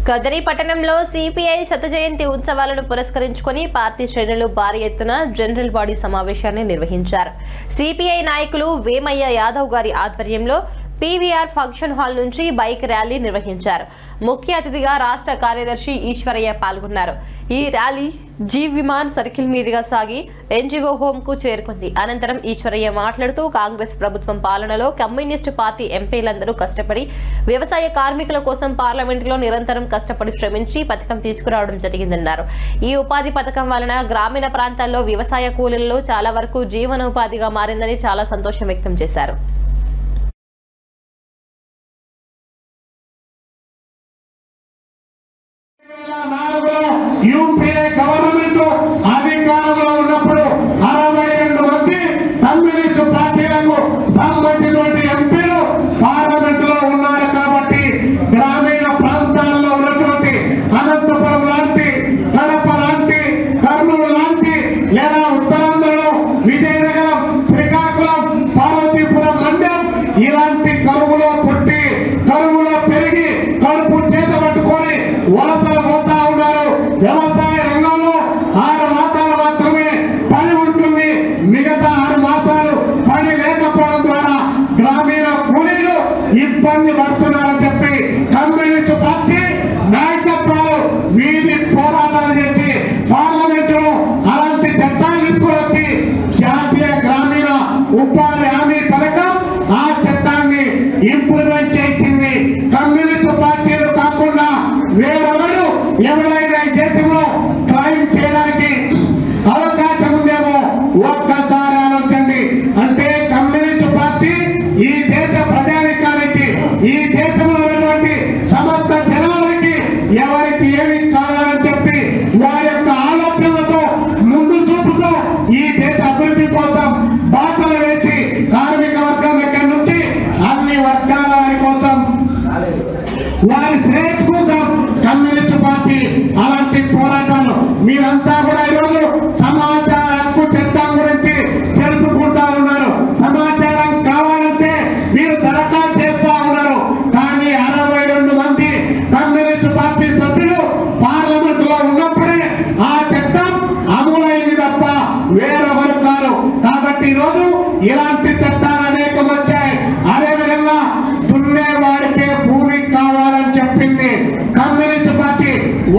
కదిరి పట్టణంలో సిపిఐ శత జయంతి ఉత్సవాలను పురస్కరించుకుని పార్టీ శ్రేణులు భారీ ఎత్తున జనరల్ బాడీ సమావేశాన్ని నిర్వహించారు. సిపిఐ నాయకులు వేమయ్య యాదవ్ గారి ఆధ్వర్యంలో పీవీఆర్ ఫంక్షన్ హాల్ నుంచి బైక్ ర్యాలీ నిర్వహించారు. ముఖ్య అతిథిగా రాష్ట్ర కార్యదర్శి ఈశ్వరయ్య పాల్గొన్నారు. ఈ ర్యాలీ జీవ్ విమాన్ సర్కిల్ మీదుగా సాగి ఎన్జీఓ హోమ్ కు చేరుకుంది. అనంతరం ఈశ్వరయ్య మాట్లాడుతూ కాంగ్రెస్ ప్రభుత్వం పాలనలో కమ్యూనిస్టు పార్టీ ఎంపీలందరూ కష్టపడి వ్యవసాయ కార్మికుల కోసం పార్లమెంటులో నిరంతరం కష్టపడి శ్రమించి పథకం తీసుకురావడం జరిగిందన్నారు. ఈ ఉపాధి పథకం వలన గ్రామీణ ప్రాంతాల్లో వ్యవసాయ కూలీలలో చాలా వరకు జీవనోపాధిగా మారిందని చాలా సంతోషం వ్యక్తం చేశారు. యూపీఏ గవర్నమెంట్ అధికారంలో ఉన్నప్పుడు 62 మంది కమ్యూనిస్టు పార్టీలకు సంబంధించినటువంటి ఎంపీలు పార్లమెంట్ లో ఉన్నారు. కాబట్టి గ్రామీణ ప్రాంతాల్లో ఉన్నటువంటి అనంతపురం లాంటి, కడప లాంటి, కర్నూలు లాంటి, లేదా ఉత్తరాంధ్రలో విజయనగరం, శ్రీకాకుళం, పార్వతీపురం మండలం ఇలాంటి కరువులో పుట్టి కరువులో పెరిగి కడుపు చేత పట్టుకొని వలసలు పోతా ఉన్నారు. వ్యవసాయ రంగంలో 6 మాసాలు మాత్రమే పని ఉంటుంది. మిగతా 6 మాసాలు పని లేకపోవడం ద్వారా గ్రామీణ కూలీలు ఇబ్బంది పడుతున్నారని చెప్పి కమ్యూనిస్టు పార్టీ నాయకత్వాలు వీధి పోరాటాలు చేసి పార్లమెంటులో అలాంటి చట్టాలు తీసుకువచ్చి జాతీయ గ్రామీణ ఉపాధి హామీ పథకం ఆ చట్టాన్ని ఇంప్లిమెంట్ చేసింది. కమ్యూనిస్టు పార్టీలు కాకుండా వేరెవరు ఎవరైనా ఈ దేశంలో క్రైమ్ చేయడానికి అవకాశం ఉందేమో ఒక్కసారి ఆలోచించండి. అంటే కమ్యూనిస్టు పార్టీ ఈ దేశ ప్రజానికానికి, ఈ దేశంలో ఉన్నటువంటి సమస్త జనాలకి ఎవరికి ఏమి కావాలని చెప్పి వారి యొక్క ఆలోచనలతో ముందు చూపుతూ ఈ దేశ అభివృద్ధి కోసం బాటలు వేసి కార్మిక వర్గం దగ్గర నుంచి అన్ని వర్గాల వారి కోసం, వారి శ్రేయస్ కోసం కమ్యూనిస్టు పార్టీ అలాంటి పోరాటాలు మీరంతా